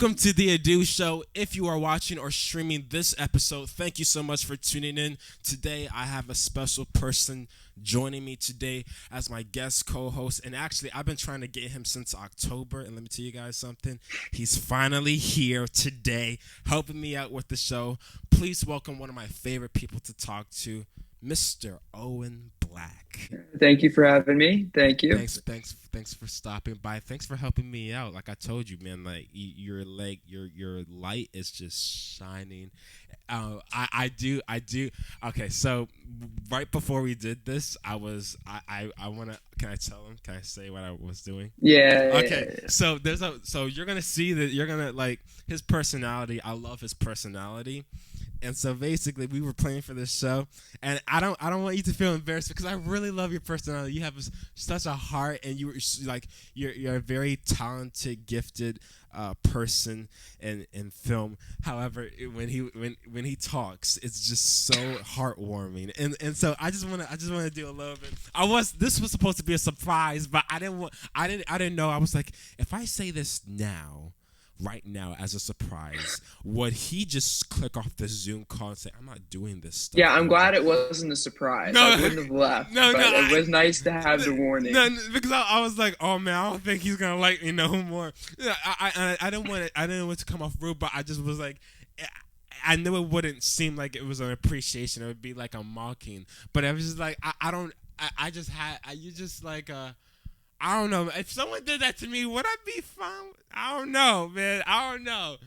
Welcome to the Adu Show. If you are watching or streaming this episode, thank you so much for tuning in. Today, I have a special person joining me today as my guest co-host. And actually, I've been trying to get him since October. And let me tell you guys something. He's finally here today, helping me out with the show. Please welcome one of my favorite people to talk to, Mr. Owen Black. Thank you for having me. Thank you. Thanks for stopping by. Thanks for helping me out. Like I told you, man, like your light is just shining. I do. Okay, so right before we did this, I wanna. Can I tell him? Can I say what I was doing? Yeah. Okay, so so you're gonna see that you're gonna like his personality. I love his personality. And so basically, we were playing for this show, and I don't want you to feel embarrassed because I really love your personality. You have such a heart, and you're a very talented, gifted person in film. However, when he talks, it's just so heartwarming, and so I just want to do a little bit. This was supposed to be a surprise, but I didn't know. I was like, if I say this now. Right now, as a surprise, would he just click off the Zoom call and say, "I'm not doing this stuff"? Yeah, I'm glad it wasn't a surprise. No, I wouldn't have left. No, but it was nice to have the warning. No, because I was like, "Oh man, I don't think he's gonna like me no more." I didn't want it to come off rude, but I just was like, I knew it wouldn't seem like it was an appreciation. It would be like a mocking. But I was just like, you just like I don't know. If someone did that to me, would I be fine? I don't know, man. I don't know.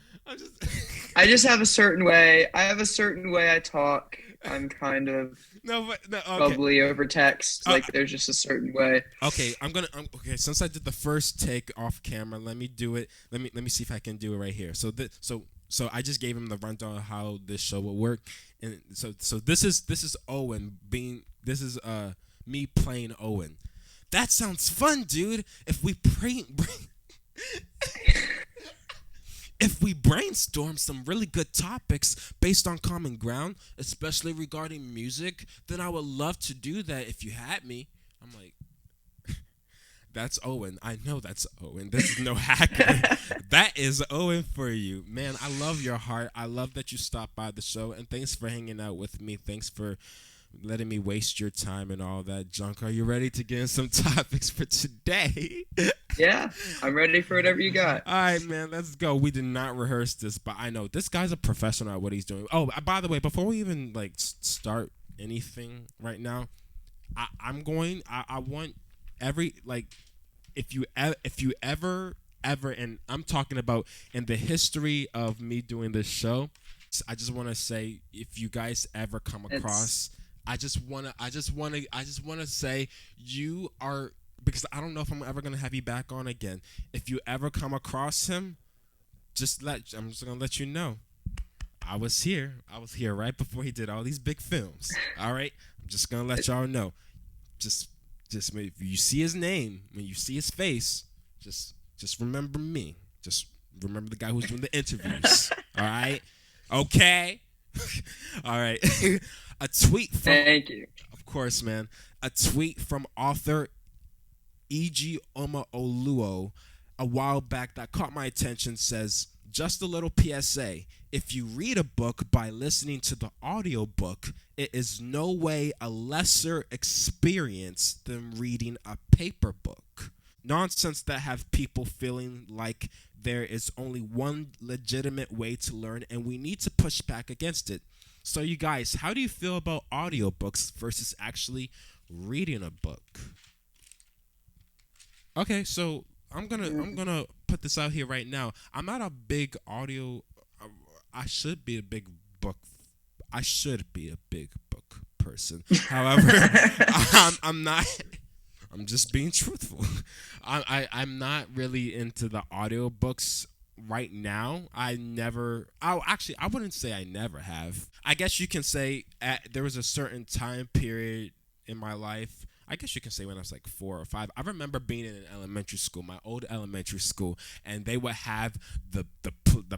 I just have a certain way. I have a certain way I talk. I'm kind of okay. bubbly over text. Like there's just a certain way. Okay, okay. Since I did the first take off camera, let me do it. Let me see if I can do it right here. So I just gave him the rundown of how this show will work, and so this is Owen being. This is me playing Owen. That sounds fun, dude. If we brainstorm some really good topics based on common ground, especially regarding music, then I would love to do that if you had me. I'm like, that's Owen. I know that's Owen. This is no hacker. That is Owen for you. Man, I love your heart. I love that you stopped by the show, and thanks for hanging out with me. Thanks for letting me waste your time and all that junk. Are you ready to get in some topics for today? Yeah, I'm ready for whatever you got. All right, man, let's go. We did not rehearse this, but I know this guy's a professional at what he's doing. Oh, by the way, before we even like start anything right now, I want every like if you ever and I'm talking about in the history of me doing this show, I just want to say if you guys ever come across. I just wanna say you are, because I don't know if I'm ever gonna have you back on again. If you ever come across him, I'm just gonna let you know. I was here right before he did all these big films. All right, I'm just gonna let y'all know. Just if you see his name, when you see his face, just remember me. Just remember the guy who's doing the interviews. All right, okay. All right. A tweet from Thank you. Of course, man. A tweet from author E.G. Oluo a while back that caught my attention says, just a little PSA. If you read a book by listening to the audiobook, it is no way a lesser experience than reading a paper book. Nonsense that have people feeling like there is only one legitimate way to learn, and we need to push back against it. So you guys, how do you feel about audiobooks versus actually reading a book? Okay, so I'm gonna put this out here right now. I'm not a big audio. I should be a big book person. However, I'm not. I'm just being truthful. I'm not really into the audiobooks right now. I wouldn't say I never have. I guess you can say there was a certain time period in my life. I guess you can say when I was like 4 or 5. I remember being in an elementary school, my old elementary school, and they would have the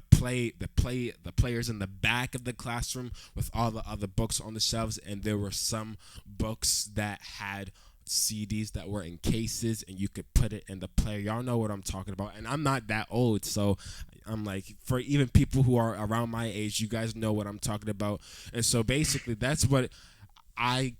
players in the back of the classroom with all the other books on the shelves, and there were some books that had CDs that were in cases and you could put it in the player. Y'all know what I'm talking about, and I'm not that old, so I'm like, for even people who are around my age, you guys know what I'm talking about. And so basically, that's what I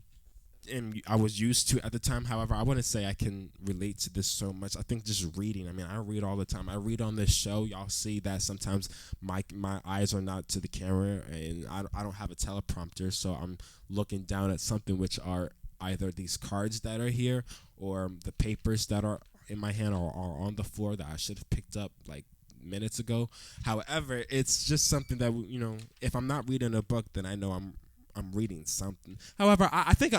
I was used to at the time. However, I wouldn't say I can relate to this so much. I think just reading. I mean, I read all the time. I read on this show. Y'all see that sometimes my eyes are not to the camera, and I don't have a teleprompter, so I'm looking down at something, which are either these cards that are here or the papers that are in my hand or are on the floor that I should have picked up like minutes ago. However, it's just something that, if I'm not reading a book, then I know I'm reading something. However, I think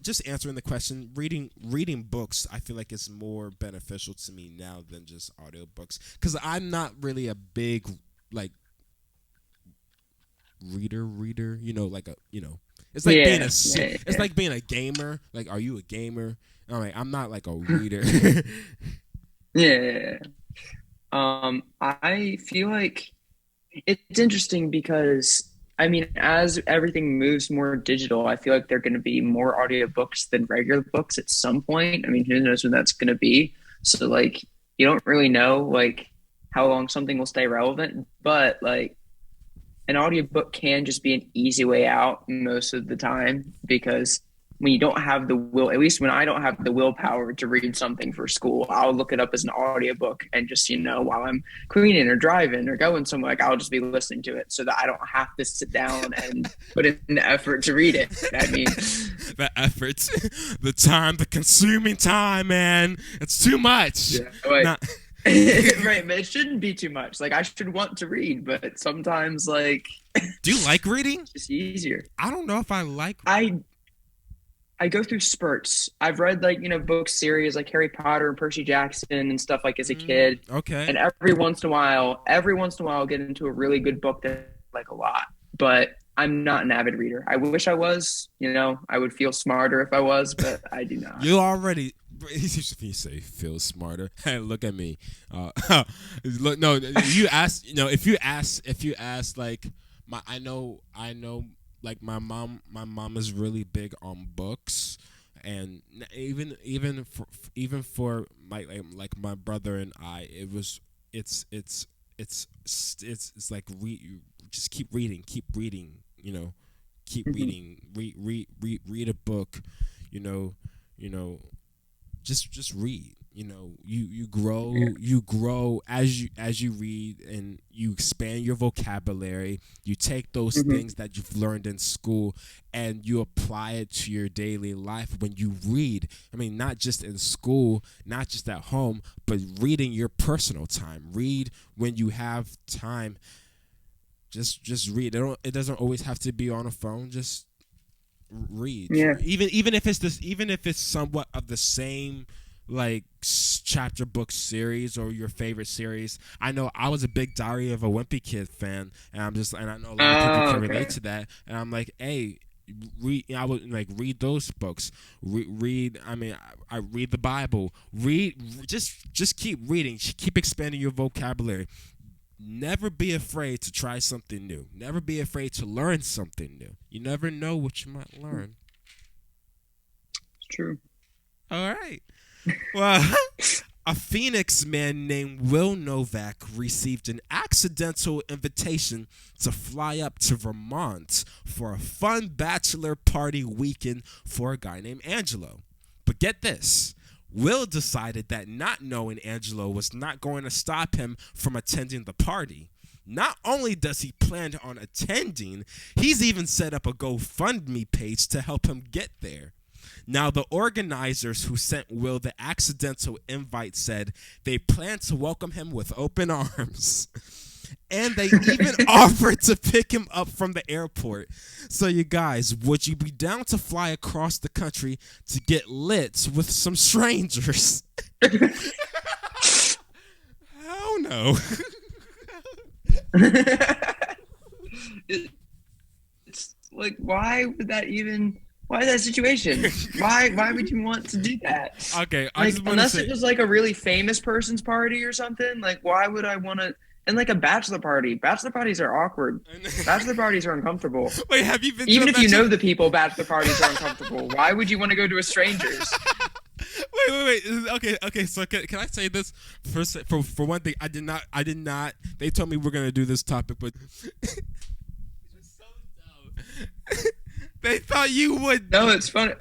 just answering the question, reading books, I feel like it's more beneficial to me now than just audiobooks, because I'm not really a big like reader. It's like being it's like being a gamer. Like, are you a gamer? All right, I'm not like a reader. Yeah. I feel like it's interesting because, I mean, as everything moves more digital, I feel like there are going to be more audiobooks than regular books at some point. I mean, who knows when that's going to be? So, like, you don't really know, like, how long something will stay relevant. But, like, an audiobook can just be an easy way out most of the time, because when you don't have the will, at least when I don't have the willpower to read something for school, I'll look it up as an audiobook and just, while I'm cleaning or driving or going somewhere, like, I'll just be listening to it so that I don't have to sit down and put in the effort to read it. I mean, the effort, the time, the consuming time, man, it's too much. Yeah, like, right, but it shouldn't be too much. Like, I should want to read, but sometimes, like, do you like reading? It's just easier. I don't know if I like. I go through spurts. I've read, like, book series like Harry Potter and Percy Jackson and stuff, like, as a kid. Okay. And every once in a while, I'll get into a really good book that I like a lot. But I'm not an avid reader. I wish I was. I would feel smarter if I was, but I do not. You already. You say feel smarter. Hey, look at me. Look, no. You ask. If you ask, like, I know. Like, my mom is really big on books, and even for like my brother and I, it's like just keep reading, keep reading, read a book, just read. You grow as you read, and you expand your vocabulary. You take those things that you've learned in school and you apply it to your daily life when you read. I mean, not just in school, not just at home, but read in your personal time. Read when you have time. Just read. It doesn't always have to be on a phone. Just read. Yeah. Even if it's somewhat of the same, like, chapter book series or your favorite series. I know I was a big Diary of a Wimpy Kid fan, and I know a lot of people can relate to that. And I'm like, hey, I would like read those books. Read. I mean, I read the Bible. Just keep reading. Keep expanding your vocabulary. Never be afraid to try something new. Never be afraid to learn something new. You never know what you might learn. It's true. All right. Well, a Phoenix man named Will Novak received an accidental invitation to fly up to Vermont for a fun bachelor party weekend for a guy named Angelo. But get this. Will decided that not knowing Angelo was not going to stop him from attending the party. Not only does he plan on attending, he's even set up a GoFundMe page to help him get there. Now, the organizers who sent Will the accidental invite said they plan to welcome him with open arms. And they even offered to pick him up from the airport. So, you guys, would you be down to fly across the country to get lit with some strangers? Hell no. It's like, why would that even... Why that situation? Why would you want to do that? Okay, unless it was like a really famous person's party or something. Like, why would I want to? And like a bachelor parties are awkward. Bachelor parties are uncomfortable. Wait, have you been? Even if you know the people, bachelor parties are uncomfortable. Why would you want to go to a stranger's? wait. Okay. So can I say this first? For one thing, I did not. They told me we're gonna do this topic, but it's so dumb. They thought you would. No, it's funny.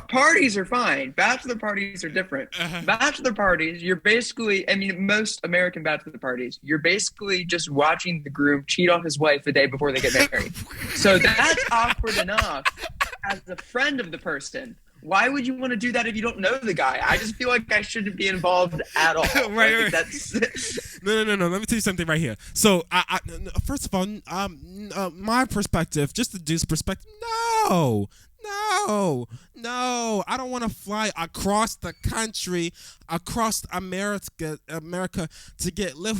Parties are fine. Bachelor parties are different. Bachelor parties, you're basically, I mean, most American bachelor parties, you're basically just watching the groom cheat on his wife the day before they get married. So that's awkward enough as a friend of the person. Why would you want to do that if you don't know the guy? I just feel like I shouldn't be involved at all. Right. That's No. Let me tell you something right here. So, first of all, my perspective, just the dude's perspective, no. I don't want to fly across the country, across America, to get lit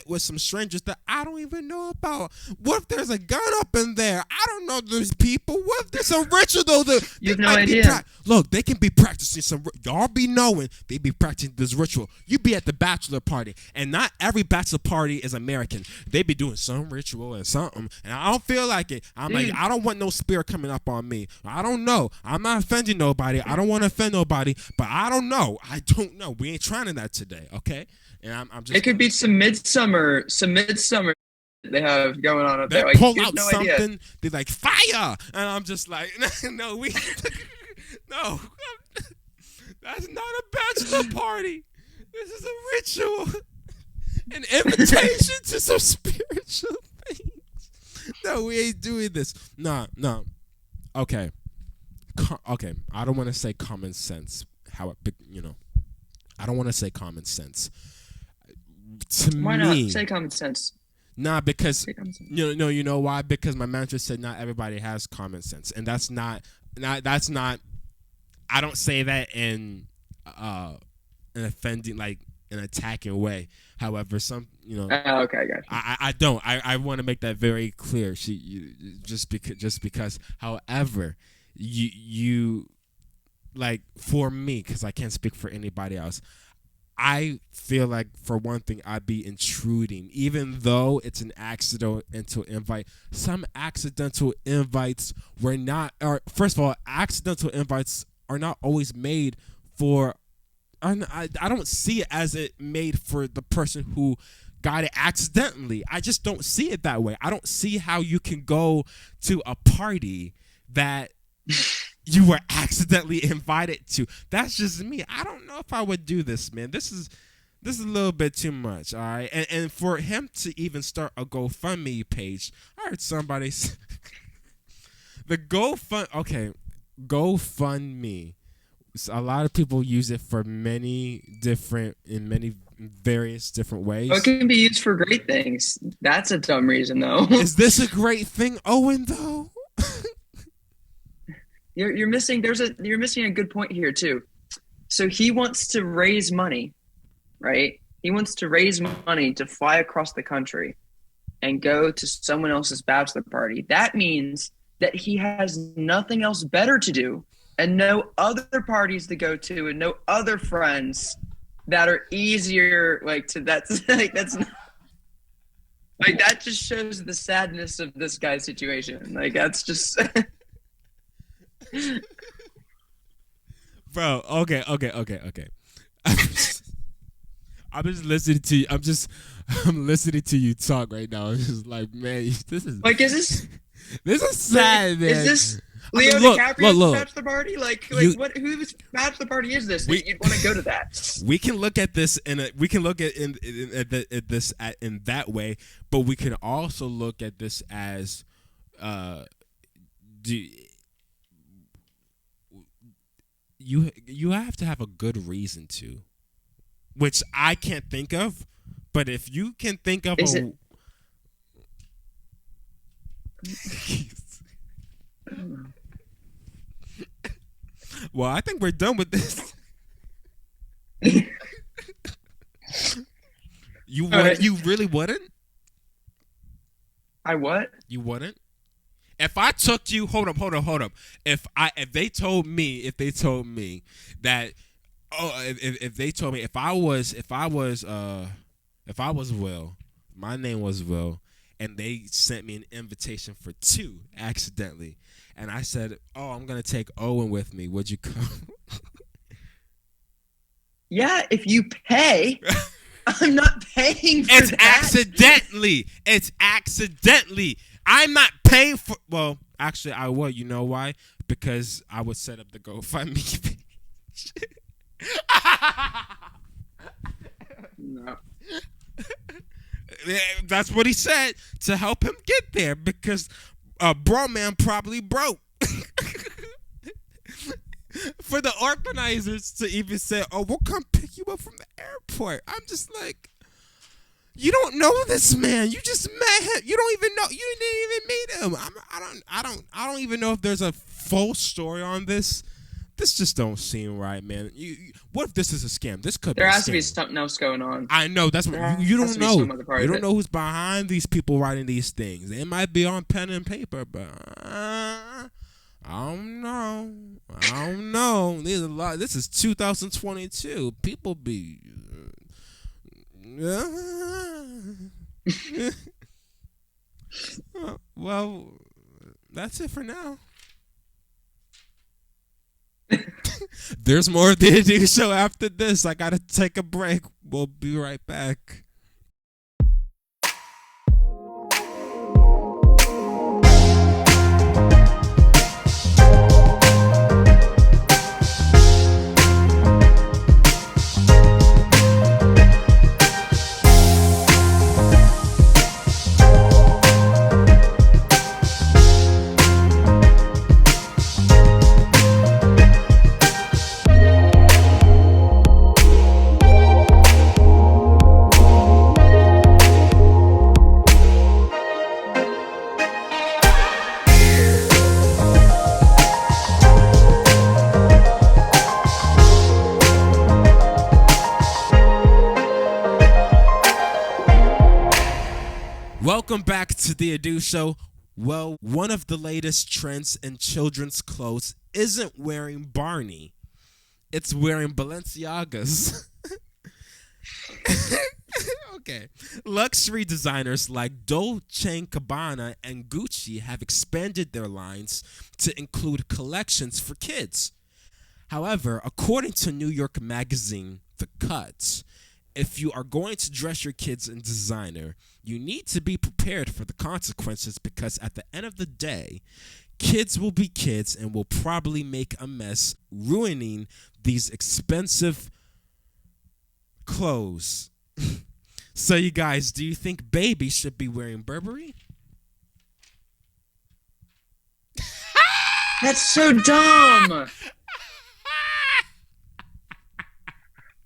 with some strangers that I don't even know about. What if there's a gun up in there? I don't know those people. What if there's a ritual though? You have no idea. Look, they can be practicing some. Y'all be knowing they be practicing this ritual. You be at the bachelor party, and not every bachelor party is American. They be doing some ritual and something, and I don't feel like it. I'm like, I don't want no spirit coming up on me. I don't know. I'm not offending nobody. I don't want to offend nobody, but I don't know. We ain't trying that today, okay? And I'm just. It could be some midsummer they have going on up they there. Like, pull you have out no something. idea. They're like fire, and I'm just like, no, no, that's not a bachelor party. This is a ritual, an invitation to some spiritual things. No, we ain't doing this. No. Okay. Okay. I don't want to say common sense. I don't want to say common sense. Why not say common sense? Nah, because you know why? Because my manager said not everybody has common sense, and that's not. I don't say that in an offending, like an attacking way. However, some Okay, I got you. I don't. I want to make that very clear. Just because. However, you like for me, because I can't speak for anybody else. I feel like, for one thing, I'd be intruding, even though it's an accidental invite. Some accidental invites were not, or first of all, accidental invites are not always made for, I don't see it as it made for the person who got it accidentally. I just don't see it that way. I don't see how you can go to a party that you were accidentally invited to. That's just me. I don't know if I would do this, man. This is a little bit too much, all right? And for him to even start a GoFundMe page, I heard somebody the GoFundMe. A lot of people use it for many various different ways. It can be used for great things. That's a dumb reason, though. Is this a great thing, Owen, though? You're missing a good point here too. So he wants to raise money, right? He wants to raise money to fly across the country and go to someone else's bachelor party. That means that he has nothing else better to do and no other parties to go to and no other friends that are easier that's not, like, that just shows the sadness of this guy's situation. Like, that's just Bro, okay. I'm just listening to you. I'm listening to you talk right now. It's just like, man, this is like, is this sad, man. Is this Leo DiCaprio's bachelor party? Whose bachelor party is this? You'd want to go to that. We can look at this in that way, but we can also look at this as you have to have a good reason to, which I can't think of. But if you can think of well, I think we're done with this. You really wouldn't? I what? You wouldn't? If I took you, hold up. If they told me that, if they told me if I was Will, my name was Will, and they sent me an invitation for 2 accidentally. And I said, "Oh, I'm gonna take Owen with me. Would you come?" Yeah, if you pay. I'm not paying for It's that. accidentally. It's accidentally. I'm not paying for. Well, actually, I would. You know why? Because I would set up the GoFundMe page. No. That's what he said, to help him get there, because bro man probably broke. For the organizers to even say, "Oh, we'll come pick you up from the airport," I'm just like, you don't know this man. You just met him. You don't even know. You didn't even meet him. I don't even know if there's a full story on this. This just don't seem right, man. What if this is a scam? This could. There be has a to be scam. something else going on. I know. That's what There you has don't to be know. some other part You of don't it. know who's behind these people writing these things. They might be on pen and paper, but I don't know. I don't know. There's a lot. This is 2022. People be. Well, that's it for now. There's more of the THEADUSHOW show after this. I gotta take a break. We'll be right back. Welcome back to the THEADUSHOW show. Well, one of the latest trends in children's clothes isn't wearing Barney. It's wearing Balenciagas. Okay. Luxury designers like Dolce & Gabbana and Gucci have expanded their lines to include collections for kids. However, according to New York magazine The Cut, if you are going to dress your kids in designer, you need to be prepared for the consequences, because at the end of the day, kids will be kids and will probably make a mess, ruining these expensive clothes. So you guys, do you think babies should be wearing Burberry? That's so dumb.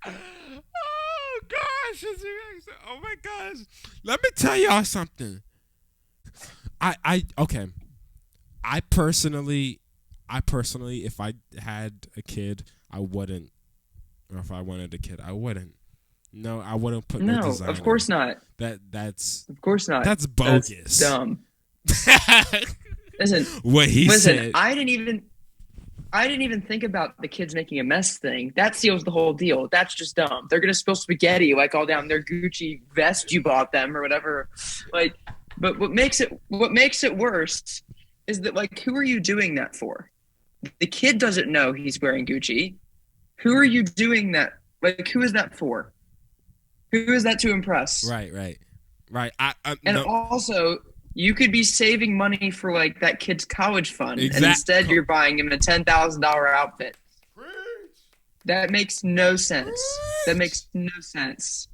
Oh gosh, oh my gosh. Let me tell y'all something. Okay. I personally, if I had a kid, I wouldn't. Or if I wanted a kid, I wouldn't. No, I wouldn't put no No, design. of course not. That's Of course not. That's bogus. That's dumb. Listen, what he said. I didn't even think about the kids making a mess thing. That seals the whole deal. That's just dumb. They're gonna spill spaghetti like all down their Gucci vest you bought them or whatever. Like, but what makes it worse is that, like, who are you doing that for? The kid doesn't know he's wearing Gucci. Who are you doing that? Like, who is that for? Who is that to impress? Right. And no. also, you could be saving money for, like, that kid's college fund, and Exact- instead you're buying him a $10,000 outfit. That makes no sense. That makes no sense.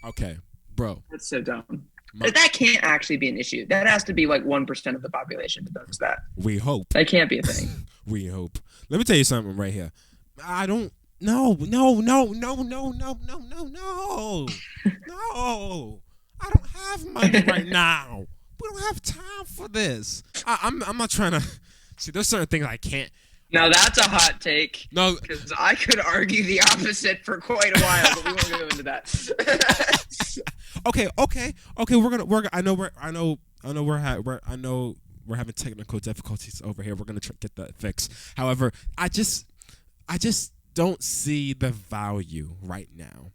Okay, bro. That's so dumb. That can't actually be an issue. That has to be like 1% of the population that does that. We hope. That can't be a thing. We hope. Let me tell you something right here. I don't. No. No. I don't have money right now. We don't have time for this. I'm not trying to. See, there's certain things I can't. Now that's a hot take. No, because I could argue the opposite for quite a while, but we won't go into that. Okay. I know we're having technical difficulties over here. We're gonna get that fixed. However, I just don't see the value right now,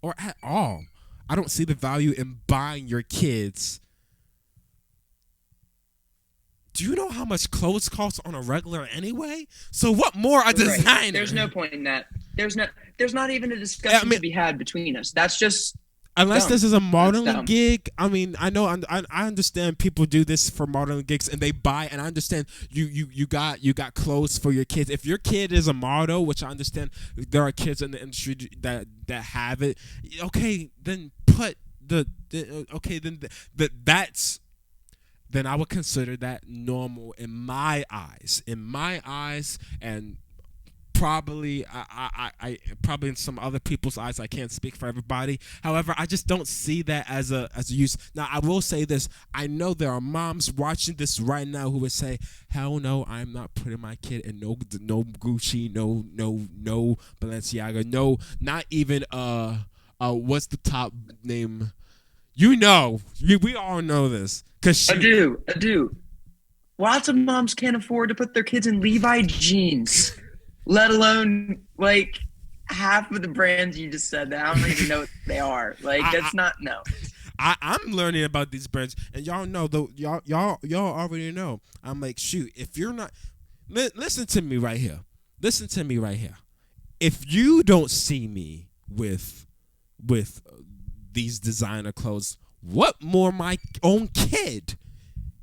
or at all. I don't see the value in buying your kids do you know how much clothes cost on a regular anyway? So what more a designer? There's no point in that. There's not even a discussion to be had between us. That's just unless dumb. this is a modeling gig. I mean, I know I understand people do this for modeling gigs and they buy, and I understand you got clothes for your kids. If your kid is a model, which I understand there are kids in the industry that have it, okay, then put that's then I would consider that normal in my eyes. In my eyes, and probably I probably in some other people's eyes. I can't speak for everybody. However, I just don't see that as a use. Now, I will say this. I know there are moms watching this right now who would say, "Hell no, I'm not putting my kid in no Gucci, no Balenciaga, no, not even what's the top name? You know, we all know this." I do. Lots of moms can't afford to put their kids in Levi jeans, let alone like half of the brands you just said that I don't even know what they are. Like that's not no. I'm learning about these brands, and y'all know though. Y'all already know. I'm like, shoot, if you're not, listen to me right here. Listen to me right here. If you don't see me with these designer clothes, what more my own kid?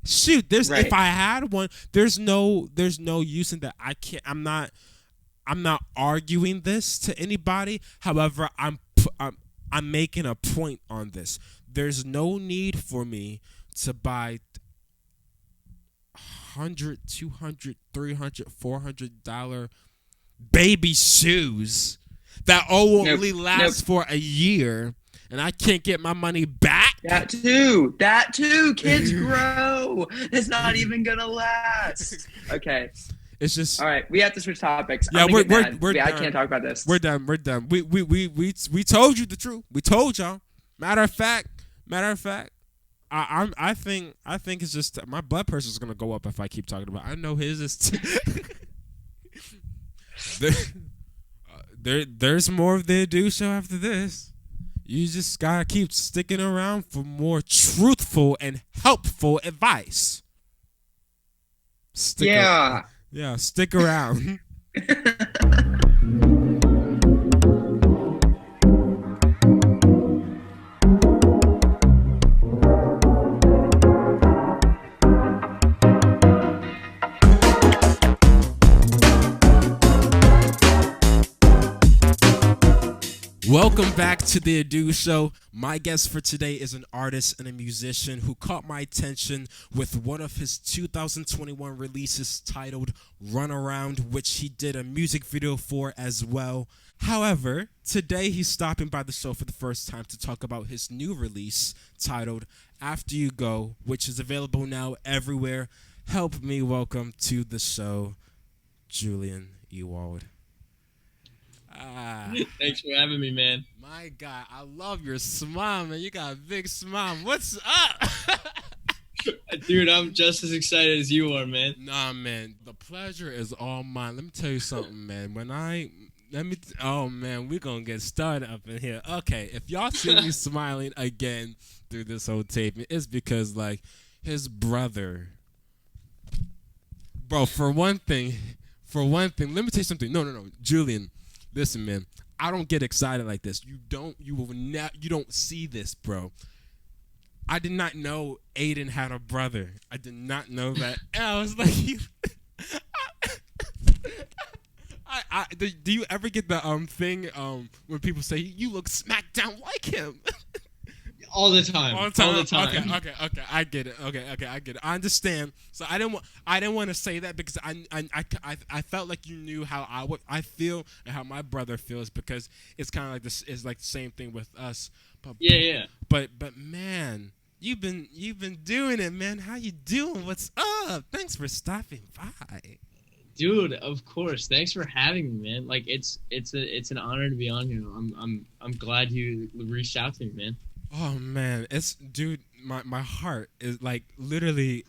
Shoot, there's if I had one, there's no use in that. I'm not arguing this to anybody. However, I'm making a point on this. There's no need for me to buy $100, $200, $300, $400 baby shoes that only last for a year, and I can't get my money back. That too. Kids grow. It's not even gonna last. Okay. It's just all right. We have to switch topics. Yeah, we're done. I can't talk about this. We're done. We told you the truth. We told y'all. Matter of fact, I think it's just my blood pressure is gonna go up if I keep talking about it. I know his is. There's more of the Ado Show after this. You just gotta keep sticking around for more truthful and helpful advice. Stick around. Welcome back to the Ado Show. My guest for today is an artist and a musician who caught my attention with one of his 2021 releases titled Run Around, which he did a music video for as well. However, today he's stopping by the show for the first time to talk about his new release titled After You Go, which is available now everywhere. Help me welcome to the show, Julian Ewald. Thanks for having me, man. My God, I love your smile, man. You got a big smile. What's up? Dude, I'm just as excited as you are, man. Nah, man. The pleasure is all mine. Let me tell you something, man. Oh, man, we're going to get started up in here. Okay, if y'all see me smiling again through this whole tape, it's because, like, his brother. Bro, for one thing, let me tell you something. No. Julian. Listen, man, I don't get excited like this. You don't see this, bro. I did not know Aiden had a brother. I did not know that. And I was like, do you ever get the thing when people say you look smack down like him? All the time. Okay. I get it. Okay, I get it. I understand. So I didn't want to say that because I felt like you knew how I feel and how my brother feels, because it's kind of like this is like the same thing with us. But, yeah. But man, you've been doing it, man. How you doing? What's up? Thanks for stopping by. Dude, of course. Thanks for having me, man. Like it's an honor to be on here. I'm glad you reached out to me, man. Oh man, dude, my heart is like literally.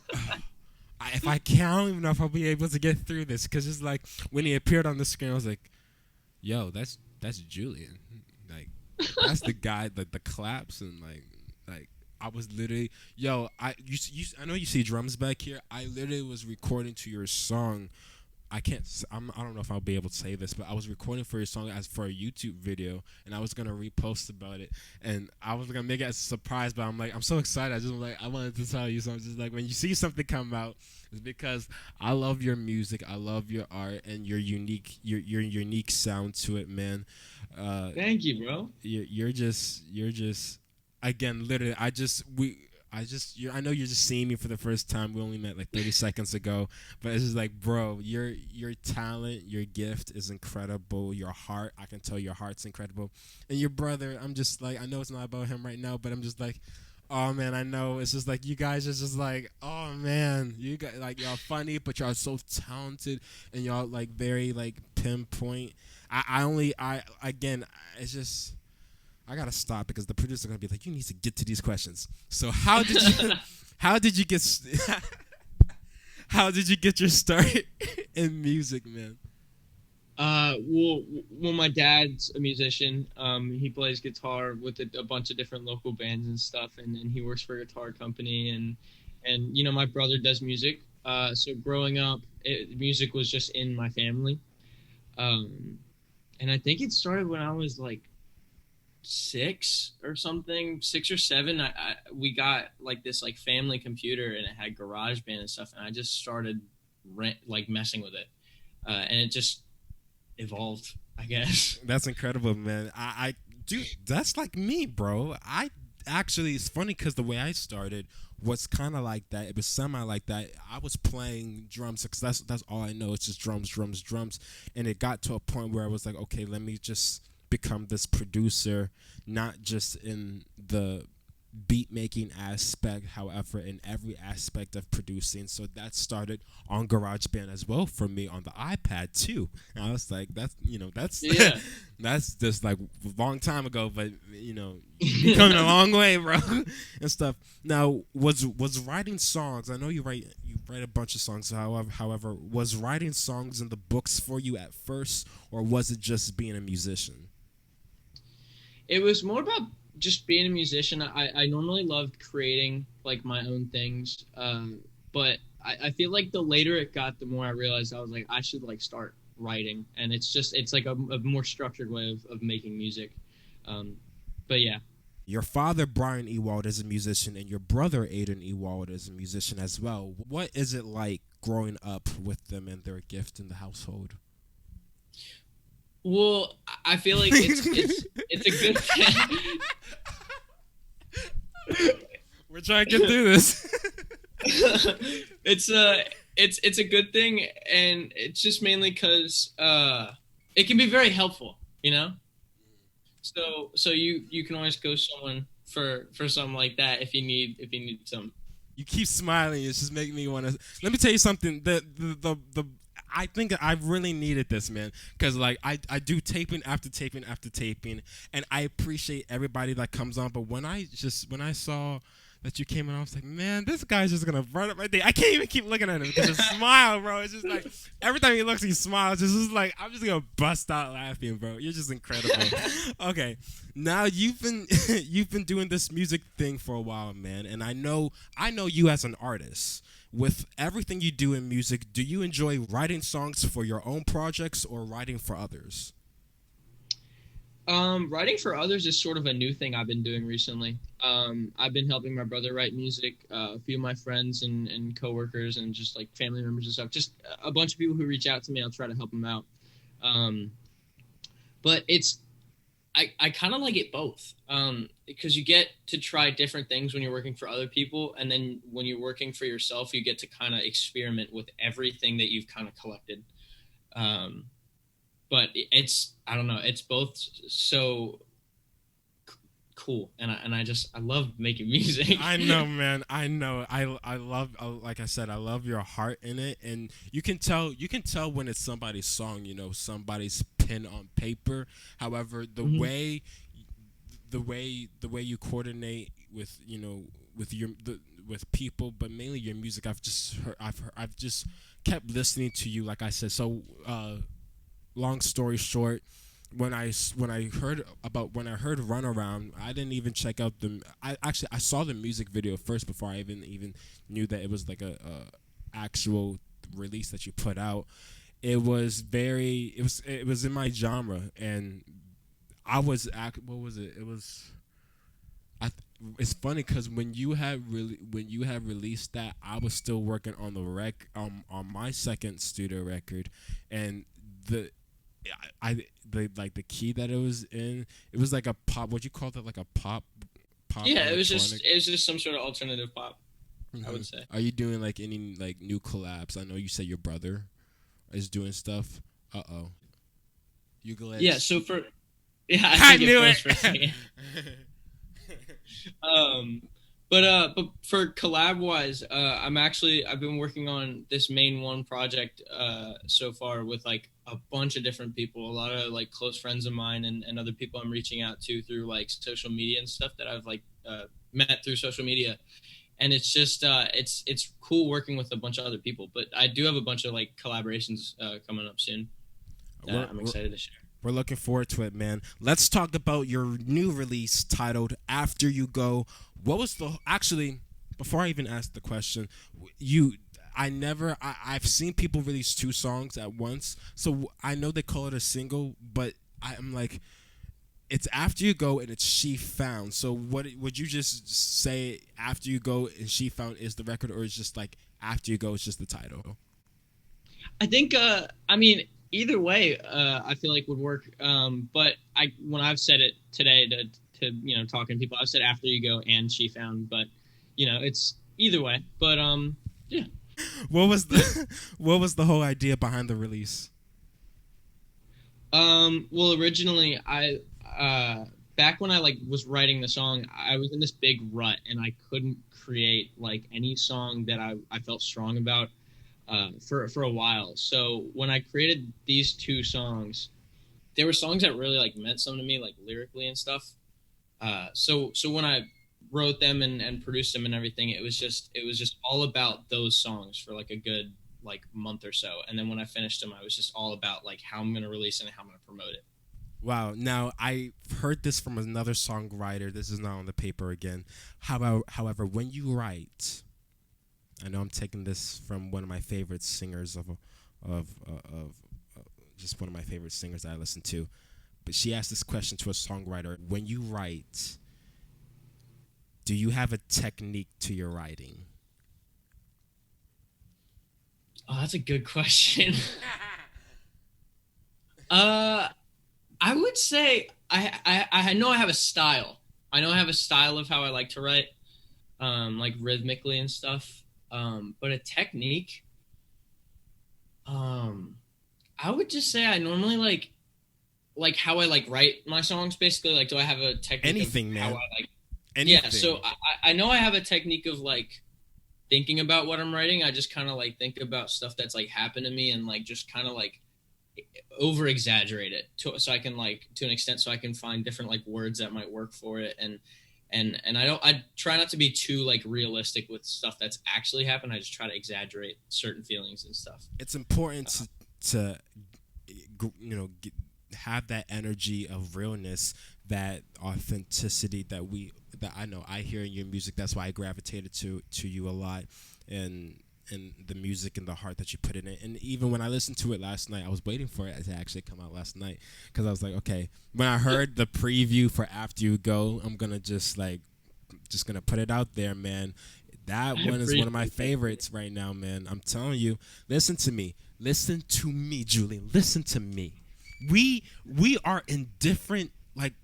If I don't even know if I'll be able to get through this, because it's like when he appeared on the screen, I was like, "Yo, that's Julian." Like that's the guy, the claps and like I was literally, yo, I know you see drums back here. I literally was recording to your song. I don't know if I'll be able to say this, but I was recording for your song as for a YouTube video, and I was gonna repost about it, and I was gonna make it as a surprise. But I'm like, I'm so excited. I wanted to tell you. So I'm just like, when you see something come out, it's because I love your music, I love your art, and your unique sound to it, man. Thank you, bro. You're just again, literally, I know you're just seeing me for the first time. We only met like 30 seconds ago, but it's just like, bro, your talent, your gift is incredible. Your heart, I can tell your heart's incredible. And your brother, I'm just like, I know it's not about him right now, but I'm just like, oh man, I know it's just like you guys are just like, oh man, you guys like y'all funny, but y'all so talented, and y'all like very like pinpoint. I again, it's just. I gotta stop because the producer's gonna be like, "You need to get to these questions." So how did you get, how did you get your start in music, man? Well, my dad's a musician. He plays guitar with a bunch of different local bands and stuff, and he works for a guitar company, and you know, my brother does music. So growing up, music was just in my family. And I think it started when I was like 6 or 7. We got like this like family computer, and it had GarageBand and stuff, and I just started like messing with it, and it just evolved, I guess. That's incredible, man. Dude, that's like me, bro. It's funny because the way I started was kind of like that. It was semi like that. I was playing drums because that's all I know. It's just drums, drums, drums, and it got to a point where I was like, okay, let me just become this producer, not just in the beat making aspect, however, in every aspect of producing. So that started on GarageBand as well for me on the iPad too. And I was like, that's Yeah. that's just like a long time ago, but you're coming a long way, bro, and stuff. Now, was writing songs? I know you write a bunch of songs. However, was writing songs in the books for you at first, or was it just being a musician? It was more about just being a musician. I normally loved creating like my own things, but I feel like the later it got, the more I realized I was like, I should like start writing, and it's like a more structured way of making music. But yeah. Your father, Brian Ewald, is a musician, and your brother, Aiden Ewald, is a musician as well. What is it like growing up with them and their gift in the household? Well, I feel like it's a good thing. We're trying to get through this. It's a good thing, and it's just mainly because it can be very helpful, you know. So you can always go someone for something like that if you need some. You keep smiling. It's just making me want to. Let me tell you something. The I think I really needed this, man, because like I do taping after taping after taping, and I appreciate everybody that comes on. But when I saw that you came in, I was like, man, this guy's just gonna burn up my day. I can't even keep looking at him because his smile, bro. It's just like every time he looks, he smiles. It's just like I'm just gonna bust out laughing, bro. You're just incredible. Okay, now you've been doing this music thing for a while, man, and I know you as an artist. With everything you do in music, do you enjoy writing songs for your own projects or writing for others? Writing for others is sort of a new thing I've been doing recently. I've been helping my brother write music, a few of my friends and coworkers and just like family members and stuff. Just a bunch of people who reach out to me, I'll try to help them out. But I kind of like it both, because you get to try different things when you're working for other people, and then when you're working for yourself, you get to kind of experiment with everything that you've kind of collected. But I don't know, it's both so cool, and I love making music. I know, man. I know. I love, like I said, I love your heart in it, and you can tell when it's somebody's song, somebody's pen on paper. However, the way you coordinate with with people, but mainly your music, I've just kept listening to you. Like I said, so long story short, when I heard Runaround, I didn't even check out I saw the music video first before I even knew that it was like a actual release that you put out. It was it was in my genre, and what was it? It was it's funny because when you had released that, I was still working on on my second studio record, and the the key that it was in, it was like a pop. What you call that? Like a pop. Yeah, it was just some sort of alternative pop. I would say. Are you doing like any like new collabs? I know you said your brother is doing stuff. You glitched. Yeah. So I knew it. For a second. But for collab wise, I've been working on this main one project so far with like a bunch of different people, a lot of like close friends of mine and other people I'm reaching out to through like social media and stuff that I've like met through social media. And it's just it's cool working with a bunch of other people, but I do have a bunch of like collaborations coming up soon that I'm excited to share. We're looking forward to it, man. Let's talk about your new release titled After You Go. What was actually, before I even ask the question, I've seen people release 2 songs at once, so I know they call it a single, but I'm like, it's After You Go and it's She Found. So what would you just say? After You Go and She Found is the record, or is just like After You Go is just the title? I think either way I feel like would work, but when I've said it today to talking to people, I've said After You Go and She Found, but it's either way, but yeah. What was the whole idea behind the release? Well, originally I back when I like was writing the song, I was in this big rut and I couldn't create like any song that I felt strong about for a while. So when I created these 2 songs, they were songs that really like meant something to me, like lyrically and stuff. So when I wrote them and produced them and everything, it was just all about those songs for like a good like month or so. And then when I finished them, I was just all about like how I'm going to release it and how I'm going to promote it. Wow. Now, I heard this from another songwriter. This is not on the paper again. However, when you write, I know I'm taking this from one of my favorite singers of just one of my favorite singers that I listen to. But she asked this question to a songwriter. When you write, do you have a technique to your writing? Oh, that's a good question. I would say I know I have a style. I know I have a style of how I like to write, like rhythmically and stuff. But a technique, I would just say I normally like how I like write my songs. Basically, like, do I have a technique? Anything, man. How I like. Anything. Yeah. So I know I have a technique of like thinking about what I'm writing. I just kind of like think about stuff that's like happened to me and like just kind of like over exaggerate it so I can like to an extent so I can find different like words that might work for it and I try not to be too like realistic with stuff that's actually happened. I just try to exaggerate certain feelings and stuff. It's important to have that energy of realness, that authenticity that I know I hear in your music. That's why I gravitated to you a lot, and the music and the heart that you put in it. And even when I listened to it last night, I was waiting for it to actually come out last night, because I was like, okay, when I heard the preview for After You Go, I'm gonna just gonna put it out there, man. That one is one of my favorites right now, man. I'm telling you, listen to me, Julian, listen to me. We are in different, like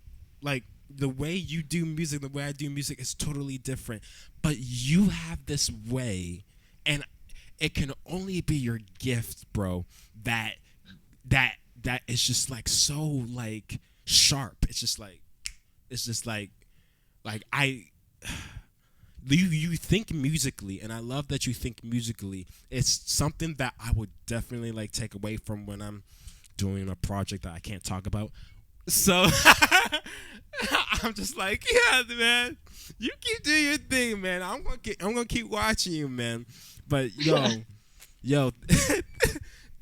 the way you do music, the way I do music is totally different, but you have this way, and it can only be your gift, bro, that is just like so like sharp. It's just like you think musically, and I love that you think musically. It's something that I would definitely like take away from when I'm doing a project that I can't talk about. So I'm just like, yeah, man, you keep doing your thing, man. I'm gonna keep watching you, man. But yo,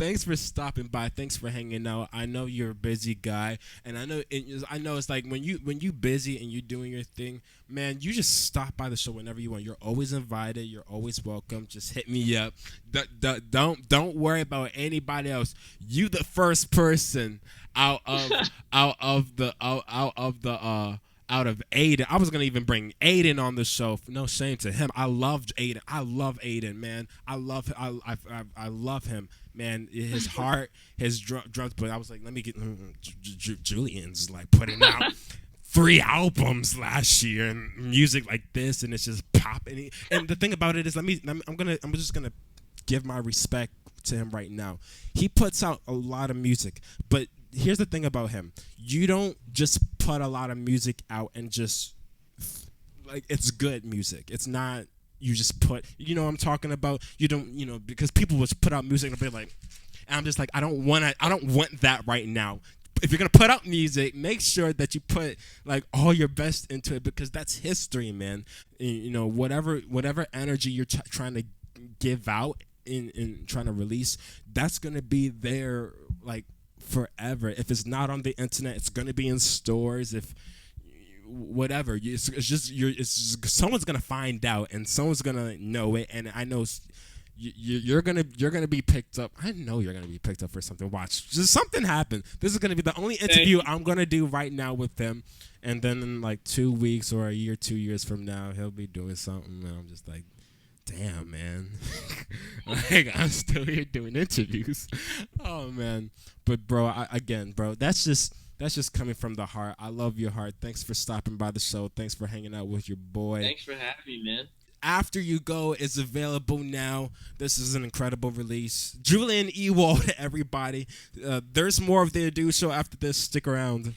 thanks for stopping by. Thanks for hanging out. I know you're a busy guy, and I know it's like when you busy and you're doing your thing, man. You just stop by the show whenever you want. You're always invited. You're always welcome. Just hit me up. Don't worry about anybody else. You the first person out of Aiden. I was gonna even bring Aiden on the show. No shame to him. I loved Aiden. I love Aiden, man. I love him, man. His heart, his drums. But I was like, let me get Julian's like putting out 3 albums last year and music like this, and it's just popping. And the thing about it is, I'm just gonna give my respect to him right now. He puts out a lot of music, but here's the thing about him. You don't just put a lot of music out and just like it's good music. It's not you just put, you know what I'm talking about? You don't, you know, because people would put out music and be like, and I'm just like, I don't want that right now. If you're going to put out music, make sure that you put like all your best into it, because that's history, man. And, you know, whatever energy you're trying to give out in trying to release, that's going to be there like forever. If it's not on the internet, it's going to be in stores. If whatever, it's just someone's going to find out and someone's going to know it. And I know you're gonna be picked up. I know you're gonna be picked up for something. Watch, just something happen. This is gonna be the only interview I'm gonna do right now with him, and then in like 2 weeks or a year, 2 years from now, he'll be doing something, and I'm just like, damn, man. Like, I'm still here doing interviews. Oh man, but bro, bro, that's just coming from the heart. I love your heart. Thanks for stopping by the show. Thanks for hanging out with your boy. Thanks for having me, man. After You Go is available now. This is an incredible release. Julian Ewald, everybody. There's more of the THEADUSHOW after this. Stick around.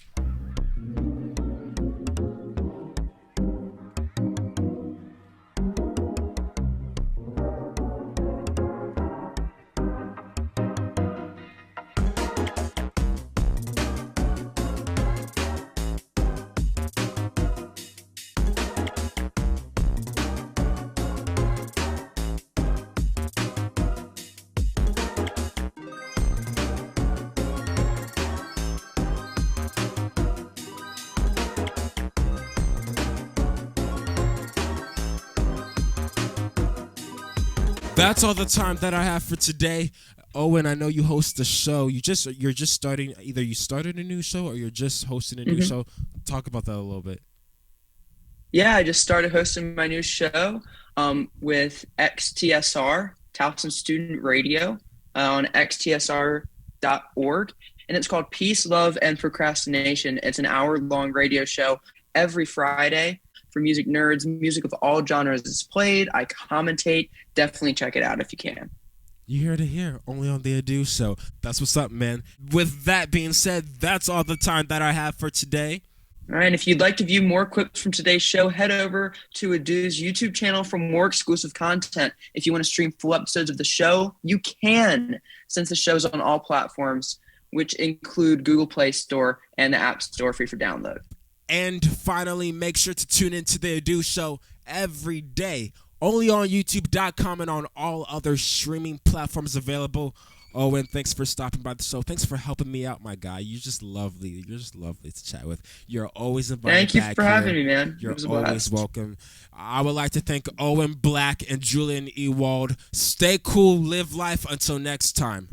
That's all the time that I have for today. Owen, I know you host the show. You're just starting. Either you started a new show or you're just hosting a new show. Talk about that a little bit. Yeah, I just started hosting my new show with XTSR, Towson Student Radio, on xtsr.org. And it's called Peace, Love, and Procrastination. It's an hour-long radio show every Friday for music nerds. Music of all genres is played. I commentate. Definitely check it out if you can. You heard it here, only on the THEADUSHOW. That's what's up, man. With that being said, that's all the time that I have for today. All right, and if you'd like to view more clips from today's show, head over to Adu's YouTube channel for more exclusive content. If you want to stream full episodes of the show, you can, since the show's on all platforms, which include Google Play Store and the App Store, free for download. And finally, make sure to tune into the THEADUSHOW every day, only on YouTube.com and on all other streaming platforms available. Owen, thanks for stopping by the show. Thanks for helping me out, my guy. You're just lovely. You're just lovely to chat with. You're always invited back. Thank you for having me, man. You're always welcome. I would like to thank Owen Black and Julian Ewald. Stay cool, live life. Until next time.